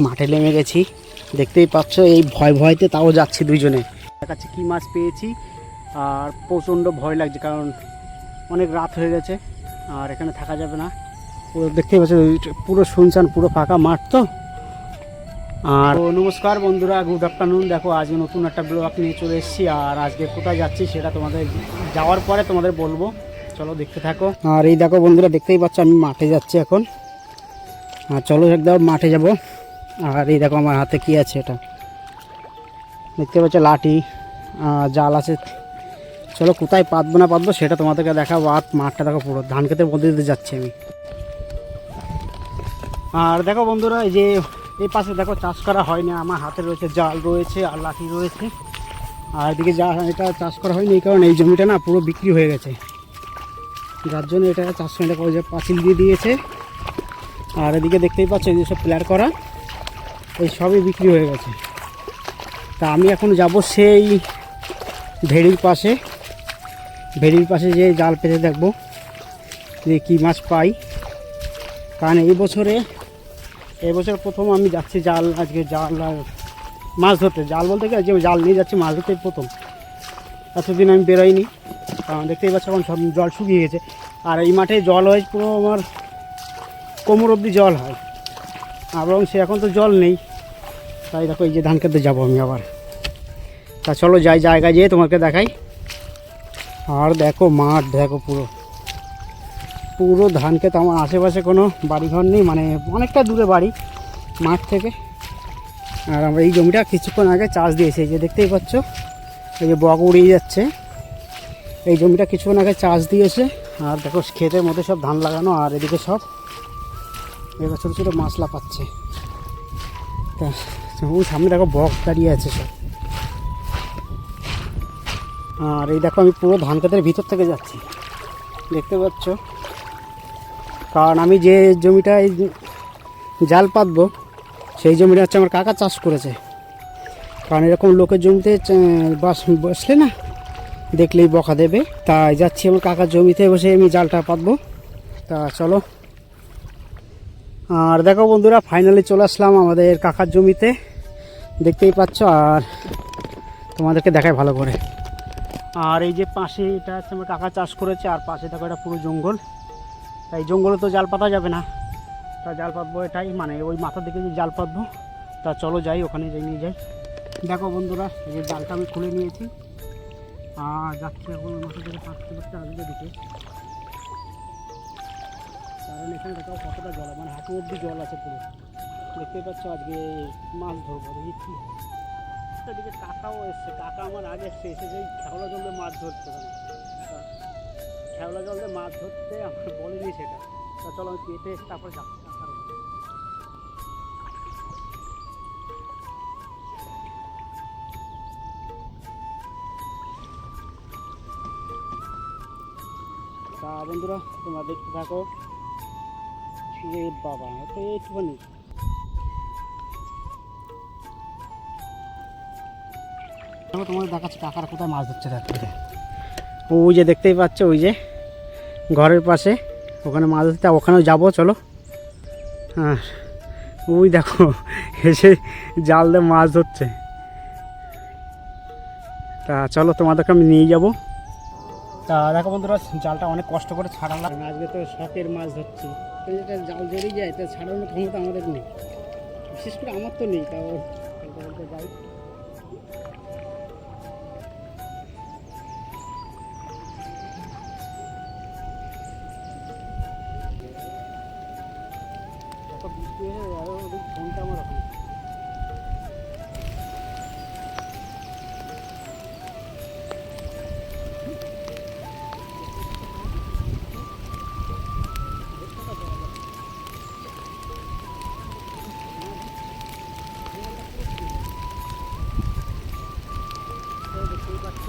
মাঠে নেমে গেছি, দেখতেই পাচ্ছ। এই ভয় ভয়তে তাও যাচ্ছি দুইজনে। কাছে কী মাছ পেয়েছি, আর প্রচণ্ড ভয় লাগছে কারণ অনেক রাত হয়ে গেছে আর এখানে থাকা যাবে না। পুরো দেখতেই পাচ্ছ পুরো শুনশান, পুরো ফাঁকা মাঠ তো। আর নমস্কার বন্ধুরা, গুড আফটারনুন। দেখো আজকে নতুন একটা ব্লগ নিয়ে চলে এসেছি। আর আজকে কোথায় যাচ্ছি সেটা তোমাদের যাওয়ার পরে তোমাদের বলবো, চলো দেখতে থাকো। আর এই দেখো বন্ধুরা, দেখতেই পাচ্ছ আমি মাঠে যাচ্ছি এখন। আর চলো একদম মাঠে যাব। আর এই দেখো আমার হাতে কি আছে, এটা দেখতে পাচ্ছ লাঠি, জাল আছে। চলো কোথায় পাতবো না পাতবো সেটা তোমাদেরকে দেখাবো। আর মাঠটা দেখো পুরো ধান ক্ষেতের মধ্যে দিয়ে যাচ্ছি আমি। আর দেখো বন্ধুরা, এই যে এই পাশে দেখো চাষ করা হয়নি, আমার হাতে রয়েছে জাল রয়েছে আর লাঠি রয়েছে। আর এদিকে এটা চাষ করা হয়নি এই কারণে এই জমিটা না পুরো বিক্রি হয়ে গেছে, যার জন্য এটা চাষ করে যে পাঁচিল দিয়ে দিয়েছে। আর এদিকে দেখতেই পাচ্ছ এই সব প্লেয়ার করা, এই সবই বিক্রি হয়ে গেছে। তা আমি এখন যাব সেই ভেড়ির পাশে যে জাল পেতে দেখবো যে কী মাছ পাই। কারণ এই বছর প্রথম আমি যাচ্ছি জাল, আজকে জাল আর মাছ ধরতে। জাল বলতে গেলে যে জাল নিয়ে যাচ্ছি মাছ ধরতে প্রথম। এতদিন আমি বেরোইনি, কারণ দেখতেই পাচ্ছি এখন সব জল শুকিয়ে গেছে। আর এই মাঠে জল হয় পুরো আমার কোমর অবধি জল হয়, এবং সে এখন তো জল নেই। তাই দেখো এই যে ধান খেতে যাবো আমি আবার। তা চলো যাই, জায়গায় যেয়ে তোমাকে দেখাই। আর দেখো মাঠ, দেখো পুরো ধান খেত। আমার আশেপাশে কোনো বাড়িঘর নেই, মানে অনেকটা দূরে বাড়ি মাঠ থেকে। আর আমরা এই জমিটা কিছুক্ষণ আগে চাষ দিয়েছি, এই যে দেখতেই পাচ্ছ এই যে বক উড়িয়ে যাচ্ছে। এই জমিটা কিছুক্ষণ আগে চাষ দিয়েছে। আর দেখো ক্ষেতের মধ্যে সব ধান লাগানো, আর এদিকে সব এবার ছোটো ছোটো মাছ লাফাচ্ছে। তা ওই সামনে দেখো বক দাঁড়িয়ে আছে সব। আর এই দেখো আমি পুরো ধান ক্ষেতের ভিতর থেকে যাচ্ছি, দেখতে পাচ্ছ। কারণ আমি যে জমিটায় জাল পাতবো সেই জমিটা হচ্ছে আমার কাকা চাষ করেছে। কারণ এরকম লোকের জমিতে বসলে না দেখলেই বকা দেবে, তাই যাচ্ছি আমার কাকার জমিতে বসে আমি জালটা পাতবো। তা চলো। আর দেখো বন্ধুরা, ফাইনালি চলে আসলাম আমাদের কাকার জমিতে, দেখতেই পাচ্ছ। আর তোমাদেরকে দেখাই ভালো করে। আর এই যে পাশে এটা হচ্ছে আমার কাকা চাষ করেছে, আর পাশে দেখো এটা পুরো জঙ্গল। তাই জঙ্গলে তো জাল পাতা যাবে না, তা জাল পাতবো এটাই, মানে ওই মাথার দিকে যে জাল পাতবো। তা চলো যাই, ওখানে নিয়ে যাই। দেখো বন্ধুরা, এই যে জালটা আমি খুলে নিয়েছি। আর যাচ্ছি এখন মাথা থেকে পাঁচতে আসবে দিকে। কারণ এখানে দেখো কতটা জল, মানে হাঁটু অব্দি জল আছে পুরো, দেখতেই পাচ্ছ। আজকে মাছ ধরবো, দেখি এদিকে কাকাও এসছে। কাকা আমার আগে এসে সেই খেওলা জল দিয়ে মাছ ধরতে, খেওলা জল দিয়ে মাছ ধরতে আমার বলেনি সেটা। তা চলো আমি পেটে তারপরে যাচ্ছি কাকার। তা বন্ধুরা তোমরা দেখতে থাকো। রে বাবা, তো এইটুখানি তোমাদের দেখাচ্ছি কাকার কোথায় মাছ ধরছে। দেখতে ওই যে দেখতেই পাচ্ছ, ওই যে ঘরের পাশে ওখানে মাছ ধরতে, ওখানেও যাবো চলো। হ্যাঁ ওই দেখো এসে জাল দিয়ে মাছ ধরছে। তা চলো তোমাদেরকে আমি নিয়ে যাবো। তা দেখো বন্ধুরা, জালটা অনেক কষ্ট করে ছাড়ালাম। আজকে তো শখের মাছ ধরছি, তো যেটা জাল জড়িয়ে যায় তা ছাড়ানোর ক্ষমতা আমাদের নেই, বিশেষ করে আমার তো নেই। তাও বলতে যাই। বৃষ্টি হয়ে আরো ফোনটা আমার ওখানে। দেখতেই পাচ্ছ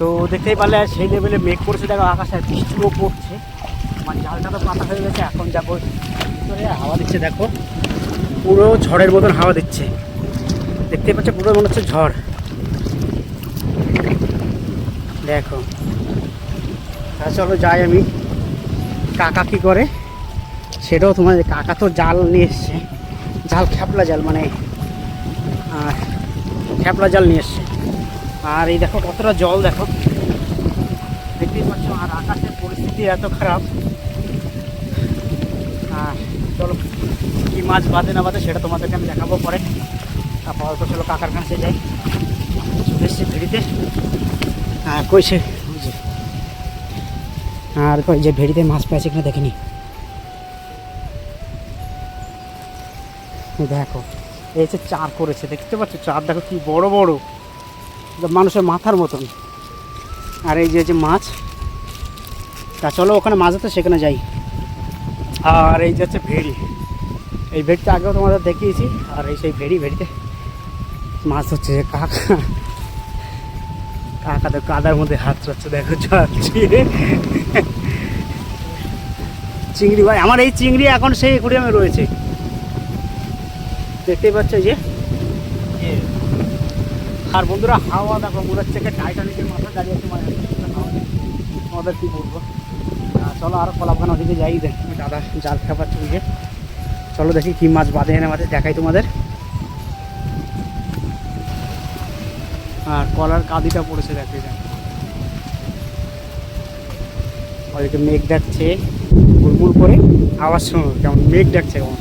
তো, দেখতেই পারলে সেই লেভেলে মেঘ পড়ছে। দেখো আকাশে বৃষ্টিও পড়ছে, আমার জালটা তো পাতা হয়ে গেছে। এখন যাবো ভিতরে, হাওয়া দিচ্ছে দেখো, পুরো ঝড়ের মতন হাওয়া দিচ্ছে, দেখতেই পাচ্ছ। পুরো মনে হচ্ছে ঝড়, দেখো। তা চলো যাই আমি। কাকা কী করে সেটাও তোমাদের, কাকা তো জাল নিয়ে এসছে, জাল খ্যাপলা জাল, মানে খ্যাপলা জাল নিয়ে এসছে। আর এই দেখো কতটা জল দেখো, দেখতেই পাচ্ছ। আর আকাশের পরিস্থিতি এত খারাপ। আর চলো কী মাছ বাঁধে না বাঁধে সেটা তোমাদেরকে আমি দেখাবো পরে। আপাতত চলো কাকার কাছে যাই, চলে এসছে ভেড়িতে। হ্যাঁ কইছে, আর কই যে ভেড়িতে মাছ পেয়েছে কিনা দেখিনি। দেখো এই যে চার করেছে, দেখতে পাচ্ছ চার দেখো কি বড় বড়, মানুষের মাথার মতন। আর এই যে মাছ, তা চলো ওখানে মাছ হতো সেখানে যাই। আর এই যে হচ্ছে ভেড়ি, এই ভেড়িটা আগেও তোমাদের দেখিয়েছি। আর এই সেই ভেড়িতে মাছ হচ্ছে। যে কাকাদের কাদার মধ্যে হাত চড়ছে, দেখো চিংড়ি ভাই, আমার এই চিংড়ি এখন সেই একুরিয়ামে রয়েছে, দেখতেই পাচ্ছ যে। আর বন্ধুরা হাওয়া দেখো, মনে হচ্ছে টাইটানিকের মাথা দাঁড়িয়ে আছে, মানে আমাদের কী বলবো। চলো আরও কলাবাগান ওদিকে যাই, দেখ দাদা জাল খাপাচ্ছে বুঝে। চলো দেখি কী মাছ বাঁধে এনে মাঝে দেখাই তোমাদের। আর কলার কাঁদিটা পড়েছে দেখে, ওইদিকে মেঘ ডাকছে গুলগুল করে, আওয়াজ শোনো কেমন মেঘ ডাকছে কেমন।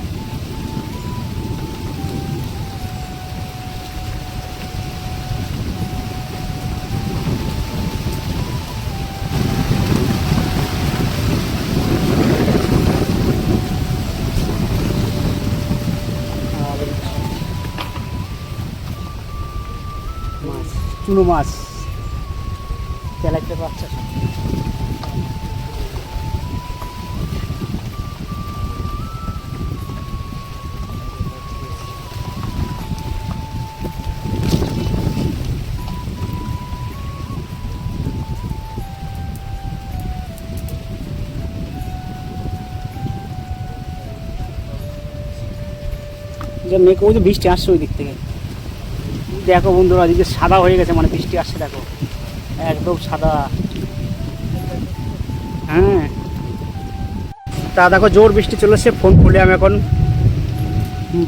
মাছ, চুনো মাছ, তেলাপিয়া বাচ্চা। যে মেঘ, ওই যে বৃষ্টি আসছে ওই দিক থেকে, দেখো বন্ধুরা এদিকে সাদা হয়ে গেছে, মানে বৃষ্টি আসছে দেখো একদম সাদা। হ্যাঁ তা দেখো জোর বৃষ্টি চলে এসছে, ফোন খুলে আমি এখন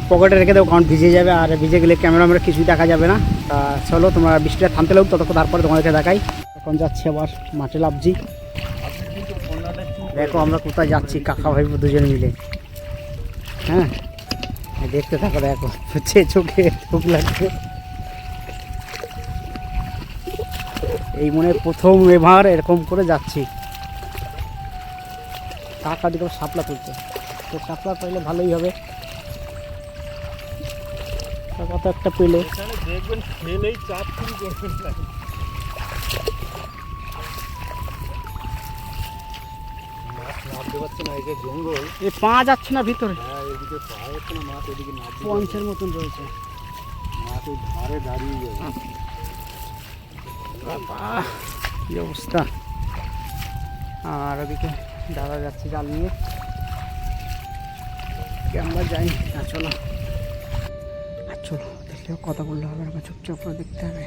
পকেটে রেখে দেবো, কারণ ভিজে যাবে। আর ভিজে গেলে ক্যামেরা কিছুই দেখা যাবে না। তা চলো তোমরা বৃষ্টিটা থামতে লাগুক, ততক্ষণ তারপরে তোমাদেরকে দেখাই। এখন যাচ্ছি আবার মাঠে লাভজি। দেখো আমরা কোথায় যাচ্ছি, কাকা ভাই দুজন মিলে। হ্যাঁ দেখতে থাকো, দেখো হচ্ছে চোখে চোখ লাগছে। এই মনে প্রথম এবার এরকম করে যাচ্ছি। কাকা দিকে শাপলা তুলছে, তো শাপলা পাইলে ভালোই হবে, কত একটা পেলে। এ পা যাচ্ছে না ভিতরে, পঞ্চের মতন রয়েছে, ধারে দাঁড়িয়ে যাবে। কি অবস্থা। আর ওদিকে দাদা যাচ্ছে জাল নিয়ে, আমরা যাই না। চলো চলো, দেখলেও কথা বললে হবে না, চুপচাপ করে দেখতে হবে।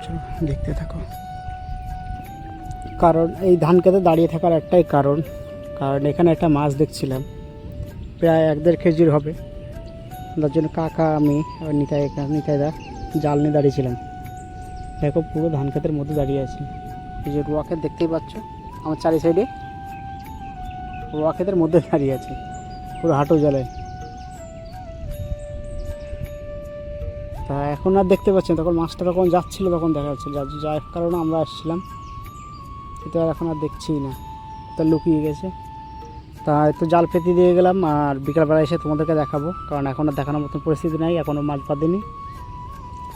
চলো দেখতে থাকো। কারণ এই ধান খেতে দাঁড়িয়ে থাকার একটাই কারণ এখানে একটা মাছ দেখছিলাম, প্রায় 1-1.5 কেজির হবে। তার জন্য কাকা, আমি আর নিতাইদা জাল নিয়ে দাঁড়িয়েছিলাম। দেখো পুরো ধান খেতের মধ্যে দাঁড়িয়ে আছি। এই যে রোয়া ক্ষেত দেখতেই পাচ্ছ আমার চারি সাইডে, রোয়া ক্ষেতের মধ্যে দাঁড়িয়ে আছে, পুরো হাঁটু জলে। তা এখন আর দেখতে পাচ্ছি না, তখন মাছটা যখন যাচ্ছিলো তখন দেখা যাচ্ছে, যার কারণে আমরা আসছিলাম। এটা এখন আর দেখছি না, তা লুকিয়ে গেছে। তা একটু জাল পেতে দিয়ে গেলাম, আর বিকালবেলা এসে তোমাদেরকে দেখাবো, কারণ এখন আর দেখানোর মতন পরিস্থিতি নাই, এখনও মাছ বাঁধেনি।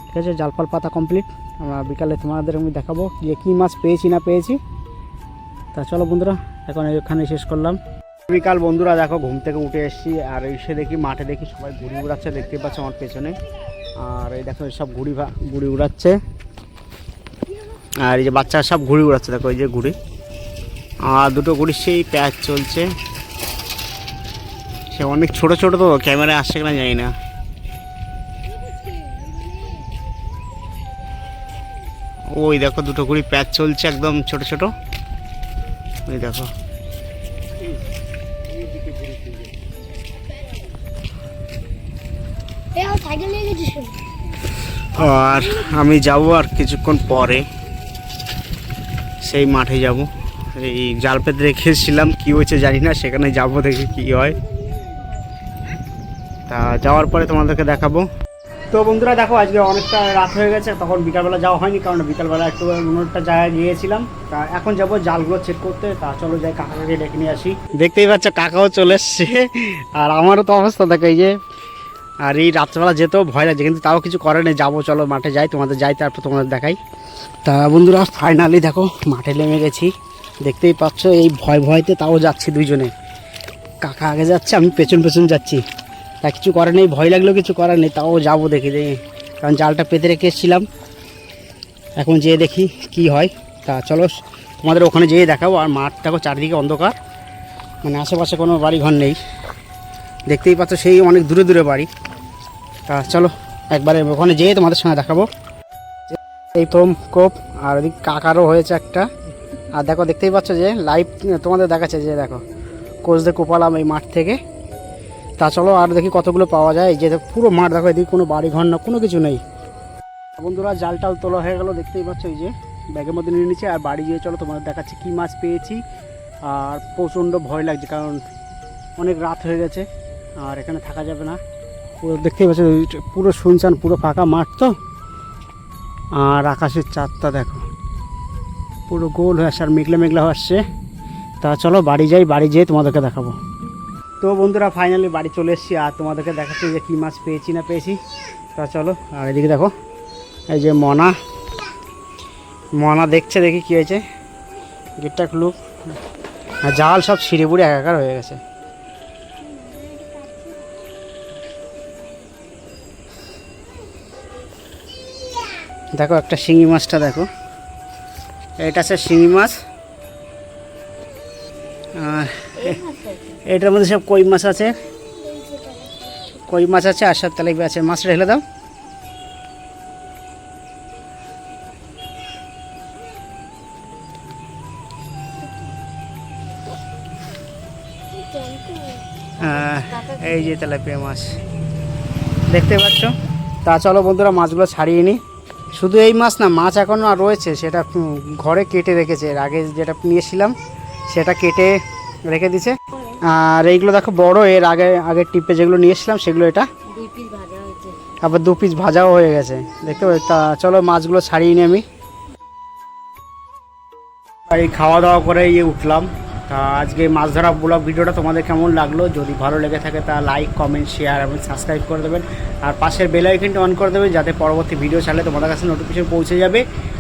ঠিক আছে, জালপাল পাতা কমপ্লিট। আমরা বিকালে তোমাদের আমি দেখাবো যে কী মাছ পেয়েছি না পেয়েছি। তা চলো বন্ধুরা, এখন এখানে শেষ করলাম। বিকাল বন্ধুরা দেখো ঘুম থেকে উঠে এসেছি, আর এসে দেখি মাঠে দেখি সবাই ঘুড়ি উড়াচ্ছে, দেখতে পাচ্ছ আমার পেছনে। আর এই দেখো সব ঘুড়ি উড়াচ্ছে, আর এই যে বাচ্চারা সব ঘুড়ি উড়াচ্ছে, দেখো এই যে ঘুড়ি। আর দুটো ঘুড়ি সেই প্যাচ চলছে, সে অনেক ছোট ছোট তো, ক্যামেরায় আসছে কিনা জানি না। ওই দেখো দুটো কুড়ি প্যাচ চলছে একদম ছোট ছোট, ওই দেখো। আর আমি যাব আর কিছুক্ষণ পরে সেই মাঠে যাব, এই জাল পেতে রেখেছিলাম, কি হয়েছে জানি না, সেখানে যাব দেখি কি হয়। তা যাওয়ার পরে তোমাদেরকে দেখাবো। তো বন্ধুরা দেখো আজকে অনেকটা রাত হয়ে গেছে, তখন বিকালবেলা যাওয়া হয়নি, কারণ বিকালবেলা একটু অন্য একটা জায়গায় গিয়েছিলাম। তা এখন যাব জালগুলো চেক করতে। তা চলো যাই, কাকাকে ডেকে নিয়ে আসি। দেখতেই পাচ্ছ কাকাও চলে এসছে, আর আমারও তো অবস্থা দেখো এই যে। আর এই রাত্রেবেলা যেতেও ভয় লাগছে, কিন্তু তাও কিছু করে নেই, যাবো চলো মাঠে যাই, তোমাদের যাই তারপর তোমাদের দেখাই। তা বন্ধুরা ফাইনালি দেখো মাঠে নেমে গেছি, দেখতেই পাচ্ছ এই ভয় ভয়তে তাও যাচ্ছি দুইজনে। কাকা আগে যাচ্ছে, আমি পেছন পেছন যাচ্ছি। তা কিছু করে নেই, ভয় লাগলেও কিছু করার নেই, তাও যাবো দেখি দেখি, কারণ জালটা পেতে রেখে এসেছিলাম। এখন যেয়ে দেখি কি হয়। তা চলো তোমাদের ওখানে যেয়ে দেখাবো। আর মাঠ দেখো চারিদিকে অন্ধকার, মানে আশেপাশে কোনো বাড়ি ঘর নেই, দেখতেই পাচ্ছ সেই অনেক দূরে দূরে বাড়ি। তা চলো একবারে ওখানে যেয়ে তোমাদের সঙ্গে দেখাবো। এই প্রথম কোপ, আর ওদিক কাকারও হয়েছে একটা। আর দেখো দেখতেই পাচ্ছ যে লাইভ তোমাদের দেখাচ্ছে, যে দেখো কোচ দিয়ে কোপালাম এই মাঠ থেকে। তা চলো আর দেখি কতগুলো পাওয়া যায়। এই যে পুরো মাঠ দেখো, এদিকে কোনো বাড়ি ঘর না, কোনো কিছু নেই। বন্ধুরা জালটাল তোলা হয়ে গেল, দেখতেই পাচ্ছ এই যে ব্যাগের মধ্যে নিয়ে নিচ্ছে। আর বাড়ি যেয়ে চলো তোমাদের দেখাচ্ছি কী মাছ পেয়েছি। আর প্রচণ্ড ভয় লাগছে, কারণ অনেক রাত হয়ে গেছে আর এখানে থাকা যাবে না। পুরো দেখতেই পাচ্ছ পুরো শুনশান, পুরো ফাঁকা মাঠ তো। আর আকাশের চাঁদটা দেখো পুরো গোল হয়ে আসছে, আর মেঘলা মেঘলা হয়ে আসছে। তা চলো বাড়ি যাই, বাড়ি যেয়ে তোমাদেরকে দেখাবো। তো বন্ধুরা ফাইনালি বাড়ি চলে এসেছি, আর তোমাদেরকে দেখাচ্ছি যে কী মাছ পেয়েছি না পেয়েছি। তা চলো, আর এদিকে দেখো এই যে মনা দেখছে, দেখি কী হয়েছে, গেটটা খুলুক। আর জাল সব ছিঁড়ে বুড়ে একাকার হয়ে গেছে। দেখো একটা শিঙি মাছটা দেখো, এটা আছে শিঙি মাছ। আর এটার মধ্যে সব কই মাছ আছে, কই মাছ আছে, আর সব তেলাপিয়া আছে। মাছটা ঢেলে দাও। এই যে তেলাপিয়া মাছ দেখতে পাচ্ছ। তা চলো বন্ধুরা মাছগুলো ছাড়িয়ে নিই। শুধু এই মাছ না, মাছ এখনও আর রয়েছে, সেটা ঘরে কেটে রেখেছে। এর আগে যেটা নিয়েছিলাম সেটা কেটে রেখে দিছে। আর এইগুলো দেখো বড়, এর আগের টিপে যেগুলো নিয়েছিলাম সেগুলো, এটা আবার 2 পিস ভাজাও হয়ে গেছে দেখতে পাচ্ছি। তা চলো মাছগুলো ছাড়িয়ে নিই আমি। এই খাওয়া দাওয়া করে উঠলাম। তা আজকে মাছ ধরা ব্লগ ভিডিওটা তোমাদের কেমন লাগলো? যদি ভালো লেগে থাকে তা লাইক, কমেন্ট, শেয়ার এবং সাবস্ক্রাইব করে দেবেন। আর পাশের বেল আইকনটা অন করে দেবেন, যাতে পরবর্তী ভিডিও ছাড়লে তোমাদের কাছে নোটিফিকেশন পৌঁছে যাবে।